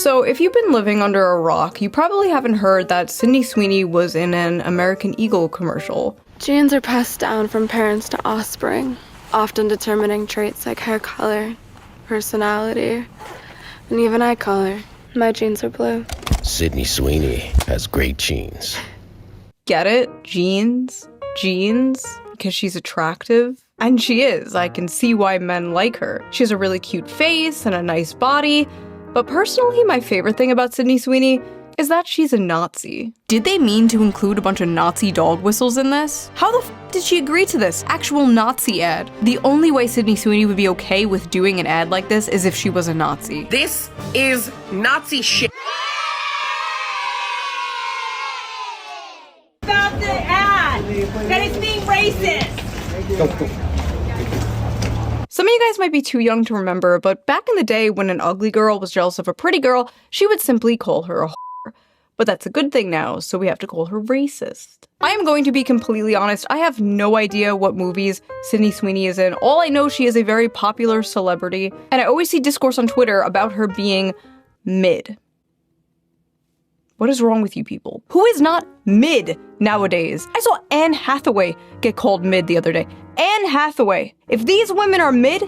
So if you've been living under a rock, you probably haven't heard that Sydney Sweeney was in an American Eagle commercial. Genes are passed down from parents to offspring, often determining traits like hair color, personality, and even eye color. My genes are blue. Sydney Sweeney has great genes. Get it? Genes? Genes? Because she's attractive? And she is. I can see why men like her. She has a really cute face and a nice body. But personally, my favorite thing about Sydney Sweeney is that she's a Nazi. Did they mean to include a bunch of Nazi dog whistles in this? How the f did she agree to this? Actual Nazi ad. The only way Sydney Sweeney would be okay with doing an ad like this is if she was a Nazi. This is Nazi shit. About the ad, that it's being racist. Some of you guys might be too young to remember, but back in the day when an ugly girl was jealous of a pretty girl, she would simply call her a whore. But that's a good thing now, so we have to call her racist. I am going to be completely honest, I have no idea what movies Sydney Sweeney is in. All I know, she is a very popular celebrity, and I always see discourse on Twitter about her being mid. What is wrong with you people? Who is not mid nowadays? I saw Anne Hathaway get called mid the other day. Anne Hathaway. If these women are mid,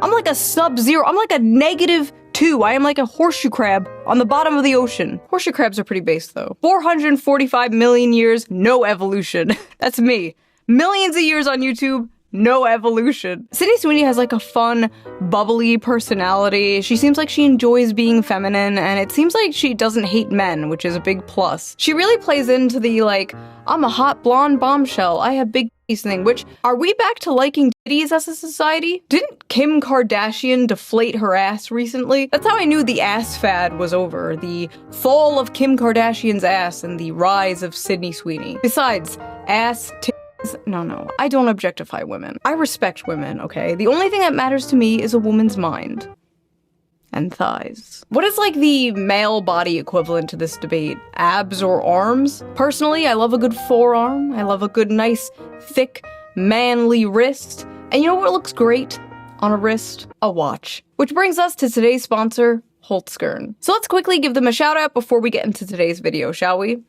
I'm like a sub-zero. I'm like a -2. I am like a horseshoe crab on the bottom of the ocean. Horseshoe crabs are pretty base though. 445 million years, no evolution. That's me. Millions of years on YouTube, no evolution. Sydney Sweeney has like a fun, bubbly personality. She seems like she enjoys being feminine, and it seems like she doesn't hate men, which is a big plus. She really plays into the like, I'm a hot blonde bombshell, I have big titties thing, which, are we back to liking titties as a society? Didn't Kim Kardashian deflate her ass recently? That's how I knew the ass fad was over. The fall of Kim Kardashian's ass and the rise of Sydney Sweeney. Besides, ass, No, I don't objectify women. I respect women, okay? The only thing that matters to me is a woman's mind. And thighs. What is like the male body equivalent to this debate? Abs or arms? Personally, I love a good forearm. I love a good, nice, thick, manly wrist. And you know what looks great on a wrist? A watch. Which brings us to today's sponsor, Holzkern. So let's quickly give them a shout out before we get into today's video, shall we?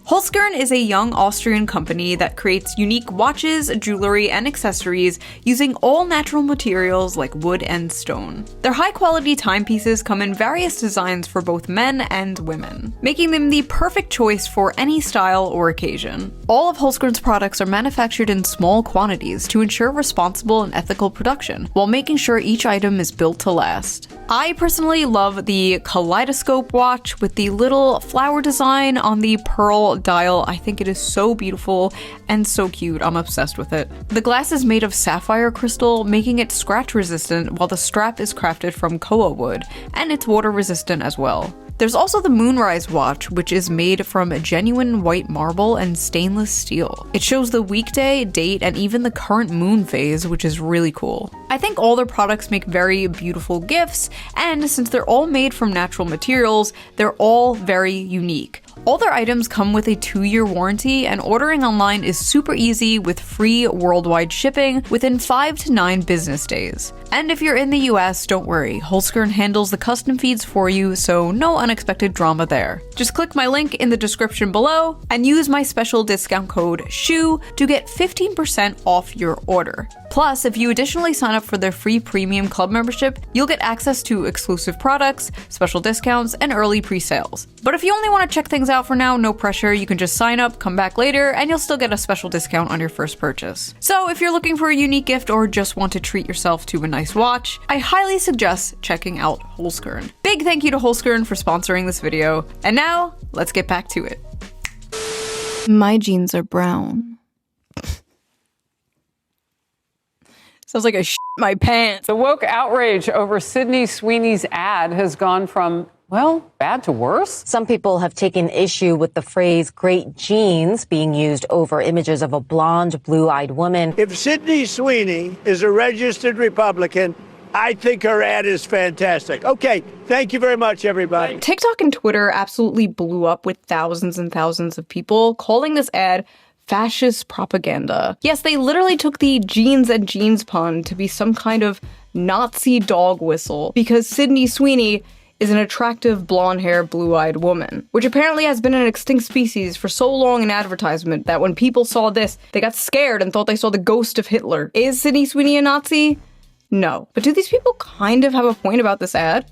Holzkern is a young Austrian company that creates unique watches, jewelry, and accessories using all natural materials like wood and stone. Their high-quality timepieces come in various designs for both men and women, making them the perfect choice for any style or occasion. All of Holzkern's products are manufactured in small quantities to ensure responsible and ethical production, while making sure each item is built to last. I personally love the kaleidoscope watch with the little flower design on the pearl dial. I think it is so beautiful and so cute. I'm obsessed with it. The glass is made of sapphire crystal, making it scratch resistant, while the strap is crafted from koa wood, and it's water resistant as well. There's also the Moonrise watch, which is made from genuine white marble and stainless steel. It shows the weekday, date, and even the current moon phase, which is really cool. I think all their products make very beautiful gifts, and since they're all made from natural materials, they're all very unique. All their items come with a 2-year warranty, and ordering online is super easy with free worldwide shipping within 5 to 9 business days. And if you're in the US, don't worry, Holzkern handles the custom feeds for you, so no unexpected drama there. Just click my link in the description below and use my special discount code SHOE to get 15% off your order. Plus, if you additionally sign up for their free premium club membership, you'll get access to exclusive products, special discounts, and early pre-sales. But if you only want to check things out for now, no pressure, you can just sign up, come back later, and you'll still get a special discount on your first purchase. So if you're looking for a unique gift or just want to treat yourself to a nice watch, I highly suggest checking out Holzkern. Big thank you to Holzkern for sponsoring this video. And now, let's get back to it. My jeans are brown. Sounds like I shit my pants. The woke outrage over Sydney Sweeney's ad has gone from, well, bad to worse. Some people have taken issue with the phrase great genes being used over images of a blonde, blue-eyed woman. If Sydney Sweeney is a registered Republican, I think her ad is fantastic. Okay, thank you very much, everybody. TikTok and Twitter absolutely blew up with thousands and thousands of people calling this ad fascist propaganda. Yes, they literally took the jeans and jeans pun to be some kind of Nazi dog whistle because Sydney Sweeney is an attractive blonde-haired, blue-eyed woman, which apparently has been an extinct species for so long in advertisement that when people saw this, they got scared and thought they saw the ghost of Hitler. Is Sydney Sweeney a Nazi? No. But do these people kind of have a point about this ad?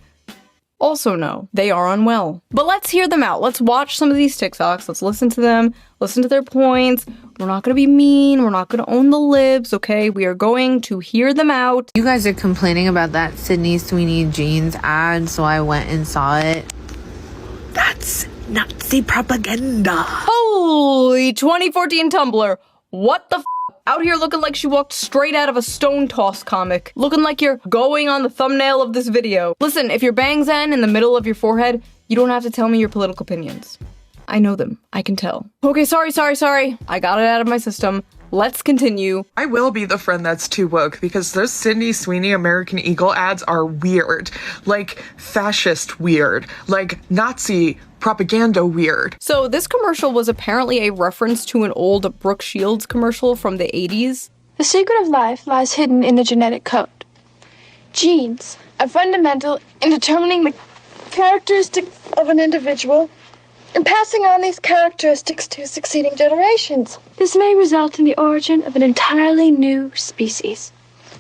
Also no, they are unwell. But let's hear them out. Let's watch some of these TikToks. Let's listen to them, listen to their points. We're not gonna be mean. We're not gonna own the libs, okay? We are going to hear them out. You guys are complaining about that Sydney Sweeney jeans ad, so I went and saw it. That's Nazi propaganda. Holy 2014 Tumblr. What the f? Out here looking like she walked straight out of a Stone Toss comic. Looking like you're going on the thumbnail of this video. Listen, if your bangs end in the middle of your forehead, you don't have to tell me your political opinions. I know them. I can tell. Okay, sorry. I got it out of my system. Let's continue. I will be the friend that's too woke because those Sydney Sweeney American Eagle ads are weird. Like, fascist weird. Like, Nazi propaganda weird. So this commercial was apparently a reference to an old Brooke Shields commercial from the 80s. The secret of life lies hidden in the genetic code. Genes are fundamental in determining the characteristics of an individual and passing on these characteristics to succeeding generations. This may result in the origin of an entirely new species,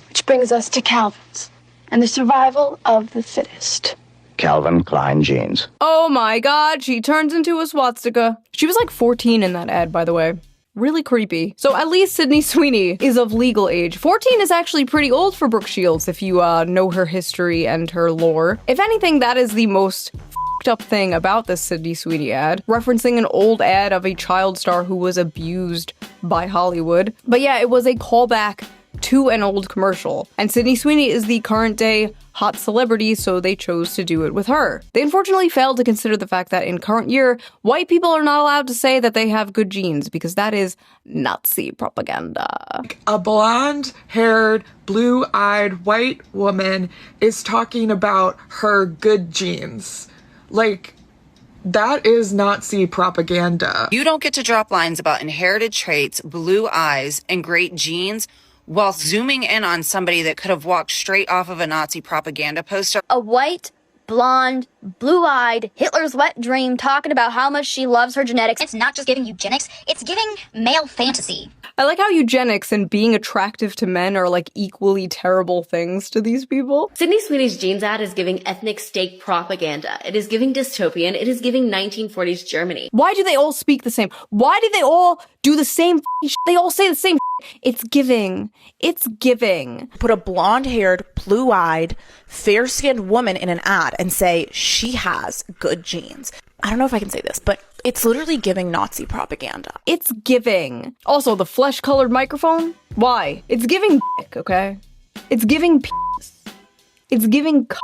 which brings us to Calvin's and the survival of the fittest. Calvin Klein jeans. Oh my god, she turns into a swastika. She was like 14 in that ad, by the way. Really creepy. So at least Sydney Sweeney is of legal age. 14 is actually pretty old for Brooke Shields if you know her history and her lore. If anything, that is the most f***ed up thing about this Sydney Sweeney ad, referencing an old ad of a child star who was abused by Hollywood. But yeah, it was a callback to an old commercial. And Sydney Sweeney is the current day hot celebrity, so they chose to do it with her. They unfortunately failed to consider the fact that in current year, white people are not allowed to say that they have good genes because that is Nazi propaganda. A blonde-haired, blue-eyed white woman is talking about her good genes. Like, that is Nazi propaganda. You don't get to drop lines about inherited traits, blue eyes, and great genes while zooming in on somebody that could have walked straight off of a Nazi propaganda poster. A white, blonde, blue-eyed, Hitler's wet dream talking about how much she loves her genetics. It's not just giving eugenics, it's giving male fantasy. I like how eugenics and being attractive to men are like equally terrible things to these people. Sydney Sweeney's jeans ad is giving ethnic state propaganda. It is giving dystopian. It is giving 1940s Germany. Why do they all speak the same? Why do they all do the same shit? They all say the same shit. It's giving. It's giving. Put a blonde-haired, blue-eyed, fair-skinned woman in an ad and say she has good genes. I don't know if I can say this, but it's literally giving Nazi propaganda. It's giving. Also, the flesh-colored microphone? Why? It's giving dick, okay? It's giving penis. It's giving cock.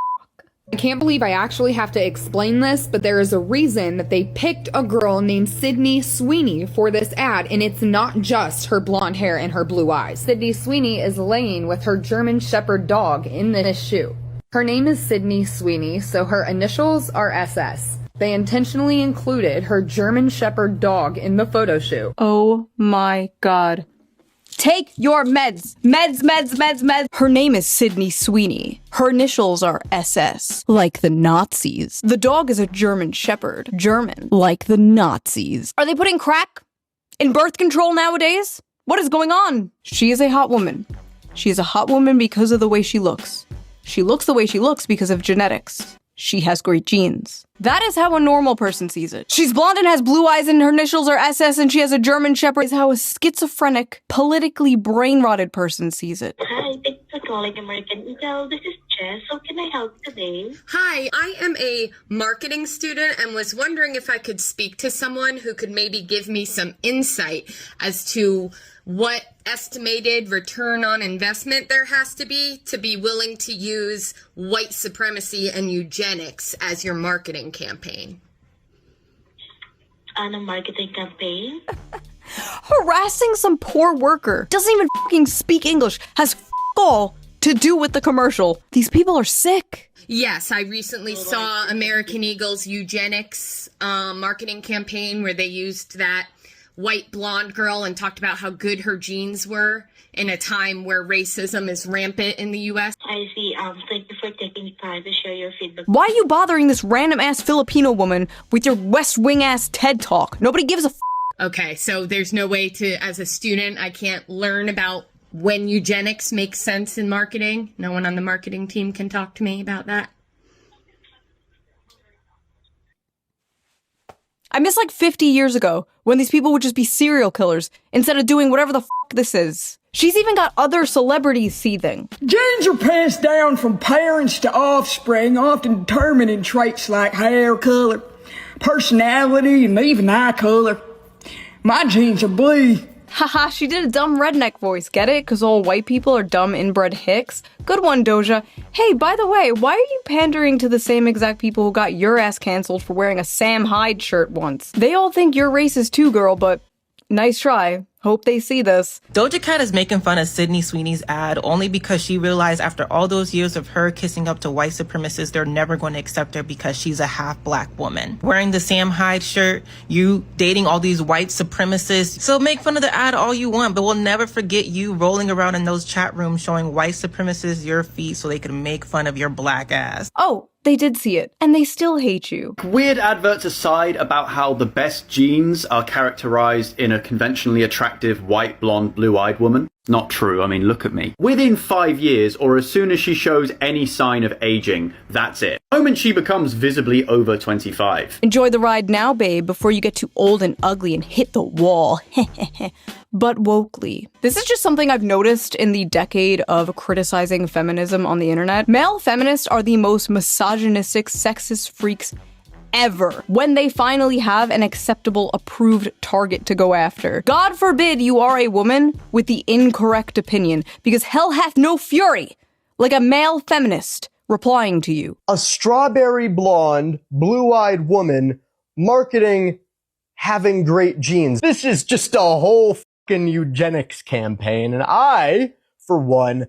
I can't believe I actually have to explain this, but there is a reason that they picked a girl named Sydney Sweeney for this ad, and it's not just her blonde hair and her blue eyes. Sydney Sweeney is laying with her German Shepherd dog in this shoe. Her name is Sydney Sweeney, so her initials are SS. They intentionally included her German Shepherd dog in the photo shoot. Oh my god. Take your meds. Meds. Her name is Sydney Sweeney. Her initials are SS, like the Nazis. The dog is a German Shepherd. German, like the Nazis. Are they putting crack in birth control nowadays? What is going on? She is a hot woman. She is a hot woman because of the way she looks. She looks the way she looks because of genetics. She has great genes. That is how a normal person sees it. She's blonde and has blue eyes and her initials are SS and she has a German Shepherd. Is how a schizophrenic, politically brain-rotted person sees it. Hi, thanks for calling American Eagle. This is Jess. How can I help today? Hi, I am a marketing student and was wondering if I could speak to someone who could maybe give me some insight as to what estimated return on investment there has to be willing to use white supremacy and eugenics as your marketing campaign. On a marketing campaign? Harassing some poor worker. Doesn't even fucking speak English. Has all to do with the commercial. These people are sick. Yes, I recently saw American Eagle's eugenics marketing campaign where they used that white blonde girl and talked about how good her genes were in a time where racism is rampant in the U.S. I see. Thank you for taking time to share your feedback. Why are you bothering this random-ass Filipino woman with your West Wing-ass TED Talk? Nobody gives a f***. Okay, so there's no way to, as a student, I can't learn about when eugenics makes sense in marketing? No one on the marketing team can talk to me about that? I miss like 50 years ago when these people would just be serial killers instead of doing whatever the f*** this is. She's even got other celebrities seething. Genes are passed down from parents to offspring, often determining traits like hair color, personality, and even eye color. My genes are blue. Haha, she did a dumb redneck voice, get it? Because all white people are dumb inbred hicks? Good one, Doja. Hey, by the way, why are you pandering to the same exact people who got your ass cancelled for wearing a Sam Hyde shirt once? They all think you're racist too, girl, but nice try. Hope they see this. Doja Cat is making fun of Sydney Sweeney's ad only because she realized after all those years of her kissing up to white supremacists, they're never going to accept her because she's a half-black woman. Wearing the Sam Hyde shirt, you dating all these white supremacists. So make fun of the ad all you want, but we'll never forget you rolling around in those chat rooms showing white supremacists your feet so they can make fun of your black ass. Oh, they did see it, and they still hate you. Weird adverts aside about how the best genes are characterized in a conventionally attractive white, blonde, blue-eyed woman. Not true. I mean, look at me. Within 5 years, or as soon as she shows any sign of aging, that's it. The moment she becomes visibly over 25. Enjoy the ride now, babe, before you get too old and ugly and hit the wall. But wokely. This is just something I've noticed in the decade of criticizing feminism on the internet. Male feminists are the most misogynistic, sexist freaks ever when they finally have an acceptable, approved target to go after. God forbid you are a woman with the incorrect opinion, because hell hath no fury like a male feminist replying to you. A strawberry blonde, blue-eyed woman marketing having great genes. This is just a whole fucking eugenics campaign, and I, for one,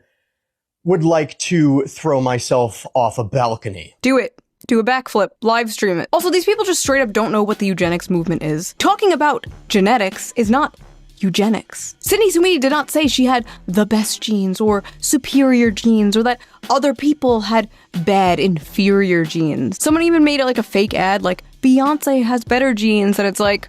would like to throw myself off a balcony. Do it. Do a backflip, live stream it. Also, these people just straight up don't know what the eugenics movement is. Talking about genetics is not eugenics. Sydney Sweeney did not say she had the best genes or superior genes or that other people had bad, inferior genes. Someone even made it like a fake ad, like, Beyonce has better genes, and it's like,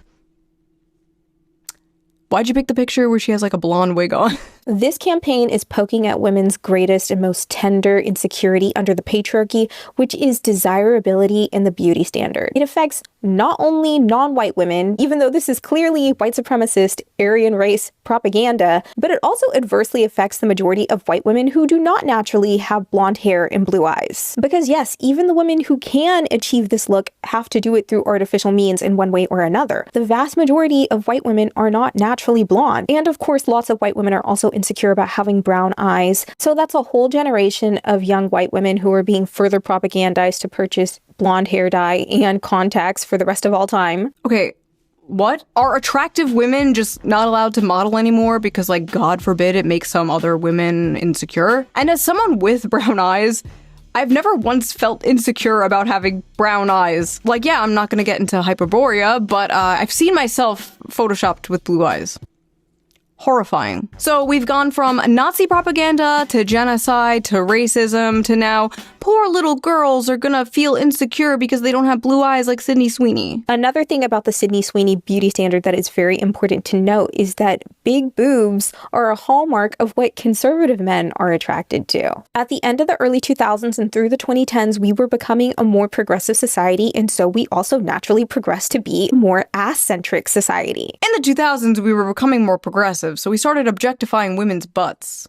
why'd you pick the picture where she has like a blonde wig on? This campaign is poking at women's greatest and most tender insecurity under the patriarchy, which is desirability and the beauty standard. It affects not only non-white women, even though this is clearly white supremacist, Aryan race propaganda, but it also adversely affects the majority of white women who do not naturally have blonde hair and blue eyes. Because yes, even the women who can achieve this look have to do it through artificial means in one way or another. The vast majority of white women are not naturally blonde. And of course, lots of white women are also insecure about having brown eyes. So that's a whole generation of young white women who are being further propagandized to purchase blonde hair dye and contacts for the rest of all time. Okay, what? Are attractive women just not allowed to model anymore because, like, God forbid it makes some other women insecure? And as someone with brown eyes, I've never once felt insecure about having brown eyes. Like, yeah, I'm not gonna get into hyperborea, but I've seen myself photoshopped with blue eyes. Horrifying. So we've gone from Nazi propaganda to genocide to racism to now poor little girls are gonna feel insecure because they don't have blue eyes like Sydney Sweeney. Another thing about the Sydney Sweeney beauty standard that is very important to note is that big boobs are a hallmark of what conservative men are attracted to. At the end of the early 2000s and through the 2010s, we were becoming a more progressive society, and so we also naturally progressed to be a more ass-centric society. In the 2000s, we were becoming more progressive, so we started objectifying women's butts.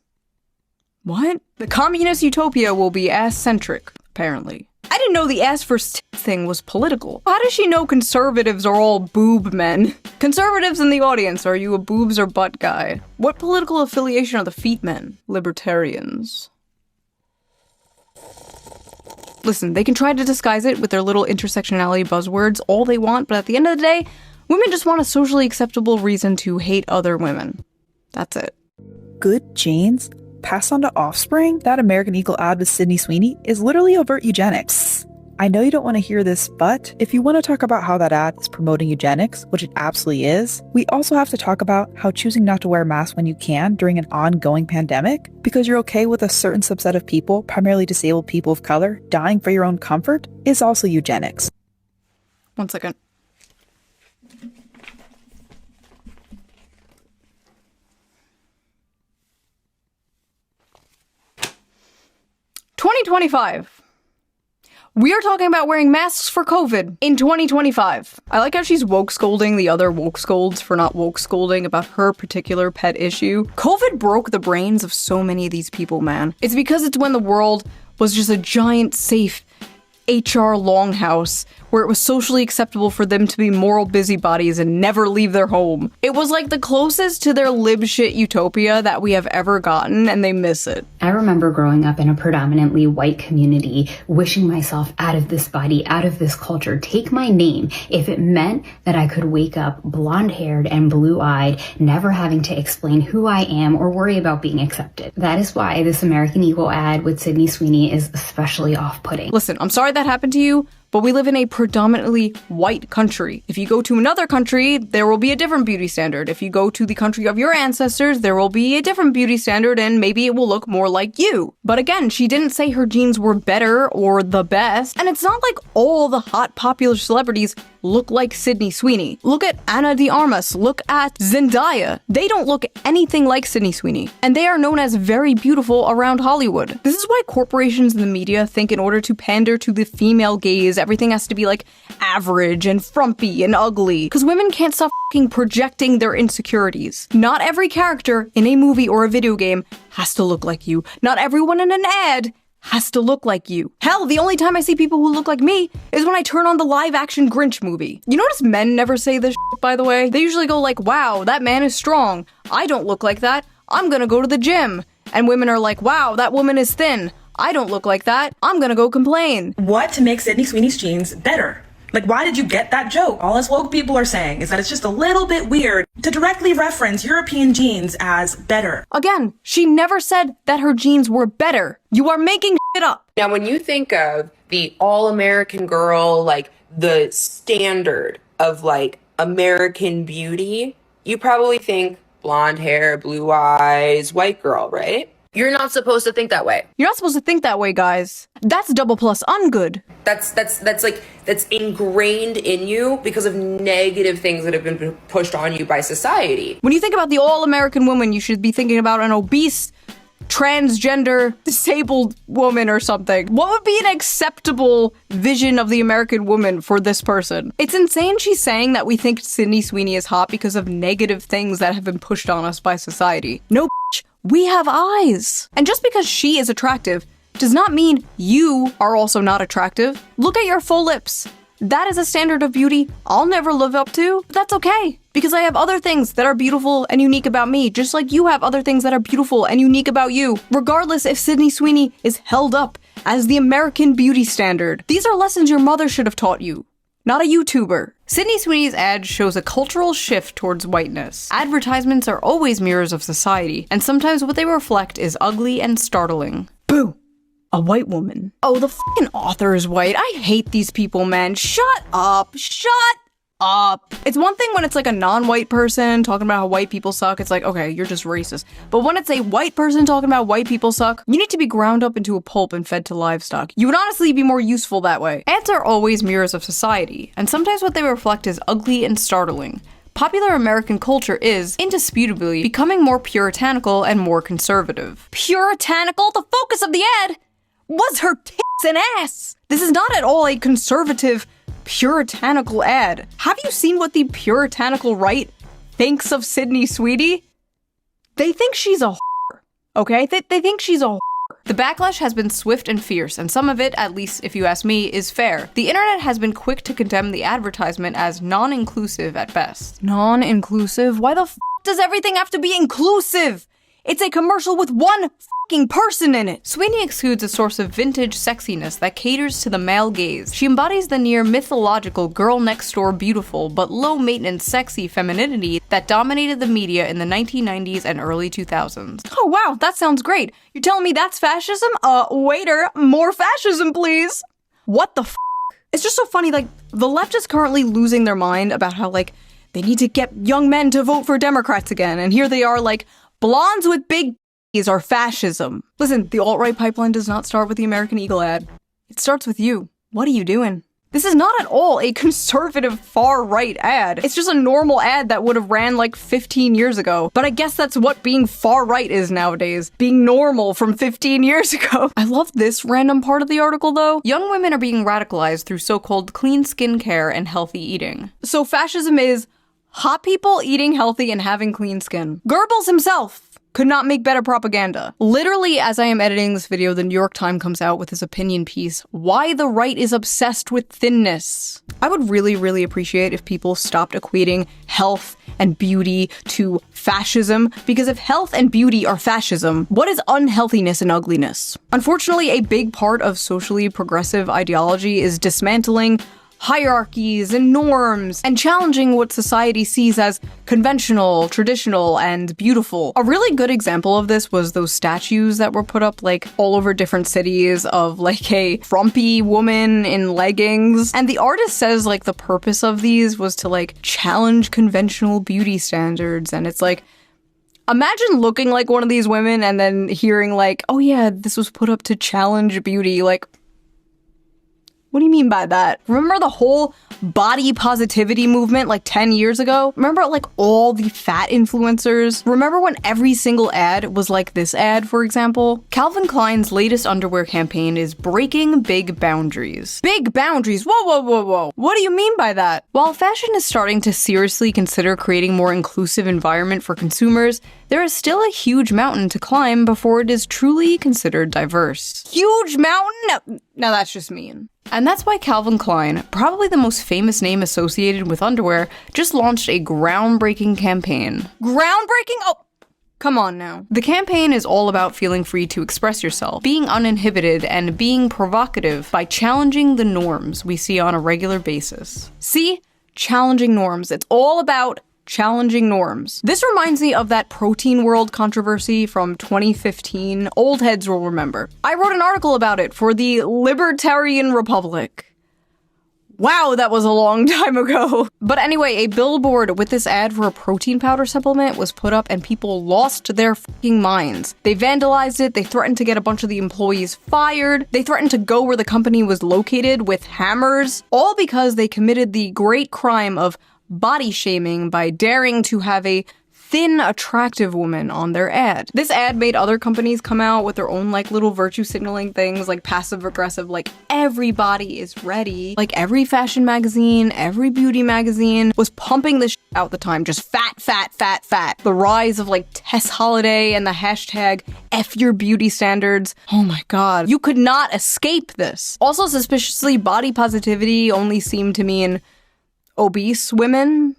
What? The communist utopia will be ass-centric, apparently. I didn't know the ass first thing was political. How does she know conservatives are all boob men? Conservatives in the audience, are you a boobs or butt guy? What political affiliation are the feet men? Libertarians. Listen, they can try to disguise it with their little intersectionality buzzwords all they want, but at the end of the day, women just want a socially acceptable reason to hate other women. That's it. Good genes passed on to offspring? That American Eagle ad with Sydney Sweeney is literally overt eugenics. I know you don't want to hear this, but if you want to talk about how that ad is promoting eugenics, which it absolutely is, we also have to talk about how choosing not to wear a mask when you can during an ongoing pandemic, because you're okay with a certain subset of people, primarily disabled people of color, dying for your own comfort, is also eugenics. 1 second. "2025. We are talking about wearing masks for COVID in 2025. I like how she's woke scolding the other woke scolds for not woke scolding about her particular pet issue. COVID broke the brains of so many of these people, man. It's because it's when the world was just a giant, safe HR longhouse where it was socially acceptable for them to be moral busybodies and never leave their home. It was like the closest to their lib shit utopia that we have ever gotten, and they miss it. I remember growing up in a predominantly white community, wishing myself out of this body, out of this culture, take my name, if it meant that I could wake up blonde-haired and blue-eyed, never having to explain who I am or worry about being accepted. That is why this American Eagle ad with Sydney Sweeney is especially off-putting. Listen, I'm sorry that happened to you, but we live in a predominantly white country. If you go to another country, there will be a different beauty standard. If you go to the country of your ancestors, there will be a different beauty standard, and maybe it will look more like you. But again, she didn't say her genes were better or the best, and it's not like all the hot popular celebrities look like Sydney Sweeney. Look at Ana de Armas, look at Zendaya. They don't look anything like Sydney Sweeney, and they are known as very beautiful around Hollywood. This is why corporations and the media think in order to pander to the female gaze, everything has to be like average and frumpy and ugly, because women can't stop fucking projecting their insecurities. Not every character in a movie or a video game has to look like you. Not everyone in an ad has to look like you. Hell, the only time I see people who look like me is when I turn on the live-action Grinch movie. You notice men never say this shit, by the way? They usually go like, wow, that man is strong. I don't look like that. I'm gonna go to the gym. And women are like, wow, that woman is thin. I don't look like that. I'm gonna go complain. What makes Sydney Sweeney's jeans better? Like, why did you get that joke? All us woke people are saying is that it's just a little bit weird to directly reference European jeans as better. Again, she never said that her jeans were better. You are making shit up. Now, when you think of the all-American girl, like the standard of like American beauty, you probably think blonde hair, blue eyes, white girl, right? You're not supposed to think that way. You're not supposed to think that way, guys. That's double plus ungood. That's ingrained in you because of negative things that have been pushed on you by society. When you think about the all-American woman, you should be thinking about an obese, transgender, disabled woman or something. What would be an acceptable vision of the American woman for this person? It's insane she's saying that we think Sydney Sweeney is hot because of negative things that have been pushed on us by society. No, bitch, we have eyes. And just because she is attractive does not mean you are also not attractive. Look at your full lips. That is a standard of beauty I'll never live up to, but that's okay, because I have other things that are beautiful and unique about me, just like you have other things that are beautiful and unique about you, regardless if Sydney Sweeney is held up as the American beauty standard. These are lessons your mother should have taught you, not a YouTuber. Sydney Sweeney's ad shows a cultural shift towards whiteness. Advertisements are always mirrors of society, and sometimes what they reflect is ugly and startling. Boo! A white woman. Oh, the fucking author is white. I hate these people, man. Shut up. Shut up. It's one thing when it's like a non-white person talking about how white people suck. It's like, okay, you're just racist. But when it's a white person talking about white people suck, you need to be ground up into a pulp and fed to livestock. You would honestly be more useful that way. Ads are always mirrors of society, and sometimes what they reflect is ugly and startling. Popular American culture is, indisputably, becoming more puritanical and more conservative. Puritanical? The focus of the ad was her tits and ass. This is not at all a conservative, puritanical ad. Have you seen what the puritanical right thinks of Sydney Sweeney? They think she's a whore, okay? They think she's a whore. The backlash has been swift and fierce, and some of it, at least if you ask me, is fair. The internet has been quick to condemn the advertisement as non-inclusive at best. Non-inclusive? Why the f*** does everything have to be inclusive? It's a commercial with one f***ing person in it. Sweeney exudes a source of vintage sexiness that caters to the male gaze. She embodies the near mythological girl next door beautiful but low maintenance sexy femininity that dominated the media in the 1990s and early 2000s. Oh wow, that sounds great. You're telling me that's fascism? Waiter, more fascism please. What the f***? It's just so funny, like, the left is currently losing their mind about how, like, they need to get young men to vote for Democrats again, and here they are, like, blondes with big b****s are fascism. Listen, the alt-right pipeline does not start with the American Eagle ad. It starts with you. What are you doing? This is not at all a conservative far-right ad. It's just a normal ad that would have ran like 15 years ago. But I guess that's what being far-right is nowadays. Being normal from 15 years ago. I love this random part of the article though. Young women are being radicalized through so-called clean skincare and healthy eating. So fascism is hot people eating healthy and having clean skin. Goebbels himself could not make better propaganda. Literally, as I am editing this video, the New York Times comes out with his opinion piece, Why the Right is Obsessed with Thinness. I would really, really appreciate if people stopped equating health and beauty to fascism, because if health and beauty are fascism, what is unhealthiness and ugliness? Unfortunately, a big part of socially progressive ideology is dismantling hierarchies and norms, and challenging what society sees as conventional, traditional, and beautiful. A really good example of this was those statues that were put up like all over different cities of like a frumpy woman in leggings. And the artist says like the purpose of these was to like challenge conventional beauty standards. And it's like, imagine looking like one of these women and then hearing like, oh yeah, this was put up to challenge beauty. Like, what do you mean by that? Remember the whole body positivity movement like 10 years ago? Remember like all the fat influencers? Remember when every single ad was like this ad, for example? Calvin Klein's latest underwear campaign is breaking big boundaries. Big boundaries? Whoa, whoa, whoa, whoa. What do you mean by that? While fashion is starting to seriously consider creating more inclusive environment for consumers, there is still a huge mountain to climb before it is truly considered diverse. Huge mountain? No, that's just mean. And that's why Calvin Klein, probably the most famous name associated with underwear, just launched a groundbreaking campaign. Groundbreaking? Oh, come on now. The campaign is all about feeling free to express yourself, being uninhibited, and being provocative by challenging the norms we see on a regular basis. See? Challenging norms. It's all about challenging norms. This reminds me of that protein world controversy from 2015. Old heads will remember. I wrote an article about it for the Libertarian Republic. Wow, that was a long time ago. But anyway, a billboard with this ad for a protein powder supplement was put up and people lost their fucking minds. They vandalized it, they threatened to get a bunch of the employees fired, they threatened to go where the company was located with hammers, all because they committed the great crime of body shaming by daring to have a thin, attractive woman on their ad. This ad made other companies come out with their own like little virtue signaling things like passive aggressive, like everybody is ready. Like every fashion magazine, every beauty magazine was pumping this out at the time. Just fat, fat, fat, fat. The rise of like Tess Holiday and the hashtag F your beauty standards. Oh my god. You could not escape this. Also suspiciously, body positivity only seemed to mean obese women.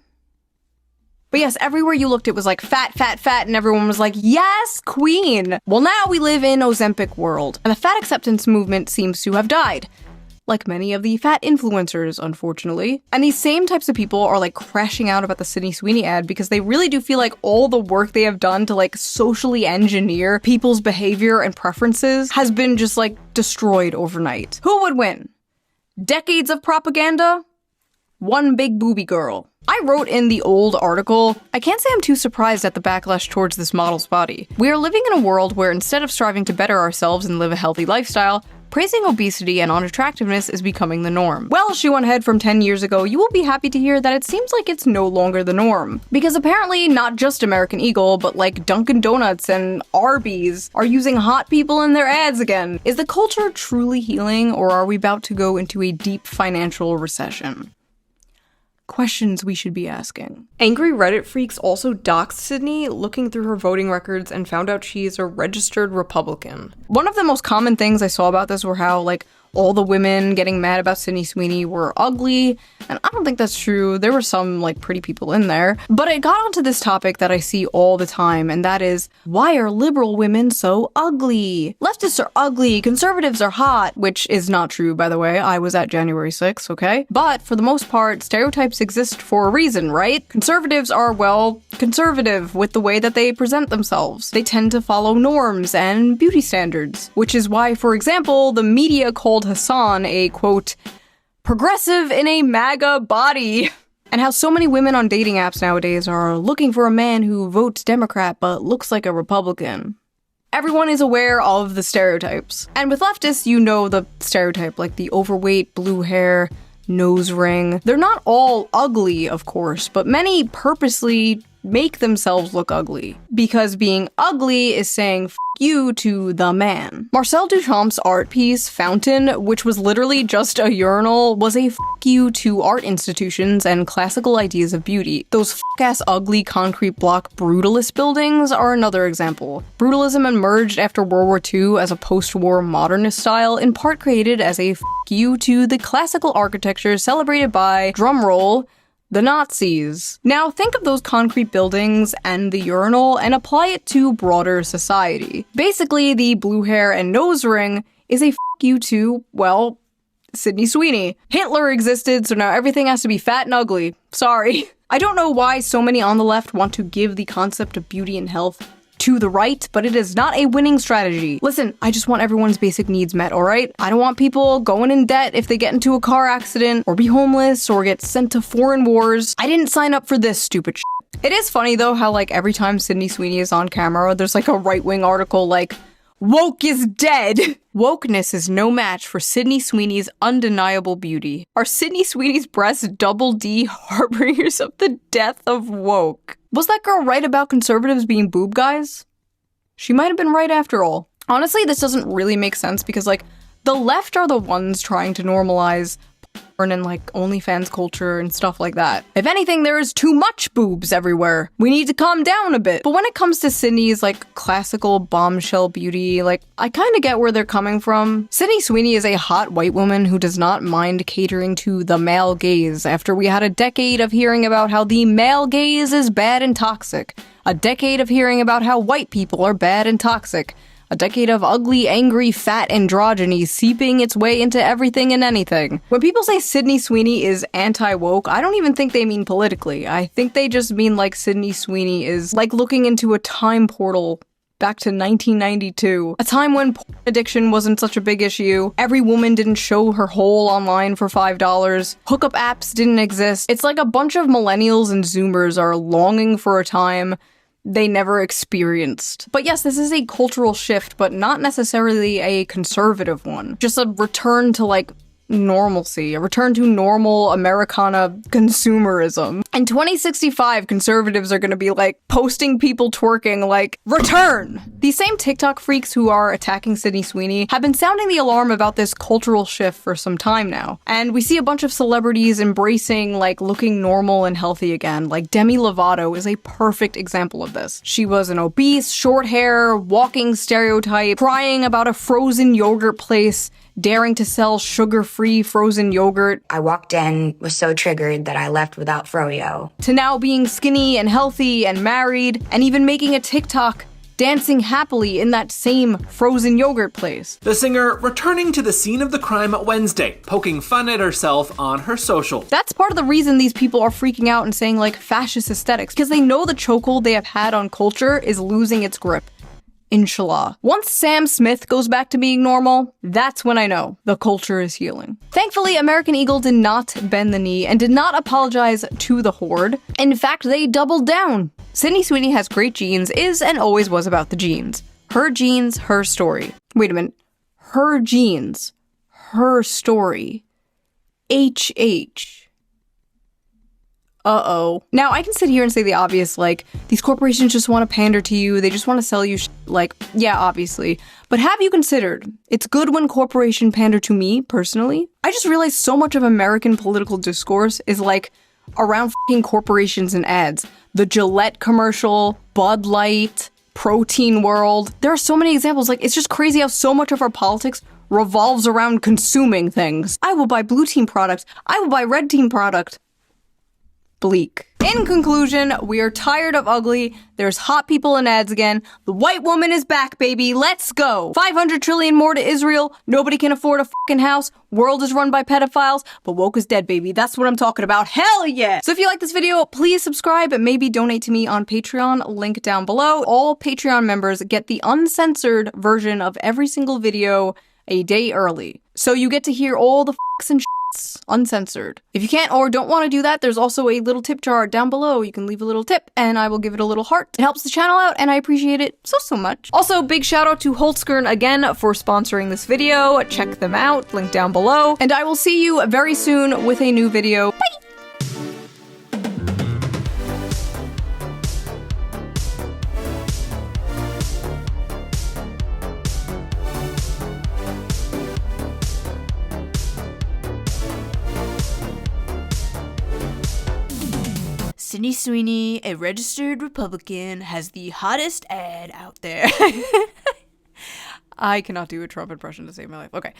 But yes, everywhere you looked, it was like fat, fat, fat, and everyone was like, yes, queen! Well, now we live in Ozempic world, and the fat acceptance movement seems to have died. Like many of the fat influencers, unfortunately. And these same types of people are like crashing out about the Sydney Sweeney ad because they really do feel like all the work they have done to like socially engineer people's behavior and preferences has been just like destroyed overnight. Who would win? Decades of propaganda? One big booby girl. I wrote in the old article, I can't say I'm too surprised at the backlash towards this model's body. We are living in a world where instead of striving to better ourselves and live a healthy lifestyle, praising obesity and unattractiveness is becoming the norm. Well, shoe on head from 10 years ago, you will be happy to hear that it seems like it's no longer the norm. Because apparently not just American Eagle, but like Dunkin' Donuts and Arby's are using hot people in their ads again. Is the culture truly healing, or are we about to go into a deep financial recession? Questions we should be asking. Angry Reddit freaks also doxed Sydney, looking through her voting records and found out she is a registered Republican. One of the most common things I saw about this were how, like, all the women getting mad about Sydney Sweeney were ugly, and I don't think that's true. There were some, like, pretty people in there. But it got onto this topic that I see all the time, and that is, why are liberal women so ugly? Leftists are ugly, conservatives are hot, which is not true, by the way. I was at January 6th, okay? But for the most part, stereotypes exist for a reason, right? Conservatives are, well, conservative with the way that they present themselves. They tend to follow norms and beauty standards, which is why, for example, the media called Hassan a, quote, progressive in a MAGA body. And how so many women on dating apps nowadays are looking for a man who votes Democrat but looks like a Republican. Everyone is aware of the stereotypes. And with leftists, you know the stereotype, like the overweight, blue hair, nose ring. They're not all ugly, of course, but many purposely make themselves look ugly. Because being ugly is saying f you to the man. Marcel Duchamp's art piece, Fountain, which was literally just a urinal, was a f you to art institutions and classical ideas of beauty. Those f-ass ugly concrete block brutalist buildings are another example. Brutalism emerged after World War II as a post-war modernist style, in part created as a f you to the classical architecture celebrated by, drumroll, the Nazis. Now think of those concrete buildings and the urinal and apply it to broader society. Basically, the blue hair and nose ring is a f you to, well, Sydney Sweeney. Hitler existed, so now everything has to be fat and ugly. Sorry. I don't know why so many on the left want to give the concept of beauty and health to the right, but it is not a winning strategy. Listen, I just want everyone's basic needs met, alright? I don't want people going in debt if they get into a car accident, or be homeless, or get sent to foreign wars. I didn't sign up for this stupid shit. It is funny though how like every time Sydney Sweeney is on camera, there's like a right-wing article like, woke is dead! Wokeness is no match for Sydney Sweeney's undeniable beauty. Are Sydney Sweeney's breasts double D harbingers of the death of woke? Was that girl right about conservatives being boob guys? She might have been right after all. Honestly, this doesn't really make sense because, like, the left are the ones trying to normalize porn and, like, OnlyFans culture and stuff like that. If anything, there is too much boobs everywhere. We need to calm down a bit. But when it comes to Sydney's, like, classical bombshell beauty, like, I kind of get where they're coming from. Sydney Sweeney is a hot white woman who does not mind catering to the male gaze after we had a decade of hearing about how the male gaze is bad and toxic. A decade of hearing about how white people are bad and toxic. A decade of ugly, angry, fat androgyny seeping its way into everything and anything. When people say Sydney Sweeney is anti-woke, I don't even think they mean politically. I think they just mean like Sydney Sweeney is like looking into a time portal back to 1992. A time when porn addiction wasn't such a big issue. Every woman didn't show her hole online for $5. Hookup apps didn't exist. It's like a bunch of millennials and zoomers are longing for a time they never experienced. But yes, this is a cultural shift, but not necessarily a conservative one. Just a return to like normalcy, a return to normal Americana consumerism. In 2065, conservatives are gonna be like posting people twerking like, return! These same TikTok freaks who are attacking Sydney Sweeney have been sounding the alarm about this cultural shift for some time now. And we see a bunch of celebrities embracing like looking normal and healthy again. Like Demi Lovato is a perfect example of this. She was an obese, short hair, walking stereotype, crying about a frozen yogurt place, daring to sell sugar-free frozen yogurt. I walked in, was so triggered that I left without froyo. To now being skinny and healthy and married, and even making a TikTok dancing happily in that same frozen yogurt place. The singer returning to the scene of the crime Wednesday, poking fun at herself on her social. That's part of the reason these people are freaking out and saying like fascist aesthetics, because they know the chokehold they have had on culture is losing its grip. Inshallah. Once Sam Smith goes back to being normal, that's when I know the culture is healing. Thankfully, American Eagle did not bend the knee and did not apologize to the horde. In fact, they doubled down. Sydney Sweeney has great genes, is and always was about the genes. Her genes, her story. Wait a minute. Her genes, her story. HH. Uh-oh. Now, I can sit here and say the obvious, like, these corporations just want to pander to you, they just want to sell you like, yeah, obviously. But have you considered, it's good when corporation pander to me, personally? I just realized so much of American political discourse is, like, around f***ing corporations and ads. The Gillette commercial, Bud Light, Protein World. There are so many examples, like, it's just crazy how so much of our politics revolves around consuming things. I will buy blue team product. I will buy red team product. Bleak. In conclusion, we are tired of ugly. There's hot people in ads again. The white woman is back, baby. Let's go. 500 trillion more to Israel. Nobody can afford a fucking house. World is run by pedophiles, but woke is dead, baby. That's what I'm talking about. Hell yeah. So if you like this video, please subscribe and maybe donate to me on Patreon. Link down below. All Patreon members get the uncensored version of every single video a day early. So you get to hear all the fucks and shits uncensored. If you can't or don't want to do that, there's also a little tip jar down below. You can leave a little tip and I will give it a little heart. It helps the channel out and I appreciate it so much. Also, big shout out to Holtzkern again for sponsoring this video. Check them out, link down below. And I will see you very soon with a new video. Bye! Sydney Sweeney, a registered Republican, has the hottest ad out there. I cannot do a Trump impression to save my life. Okay.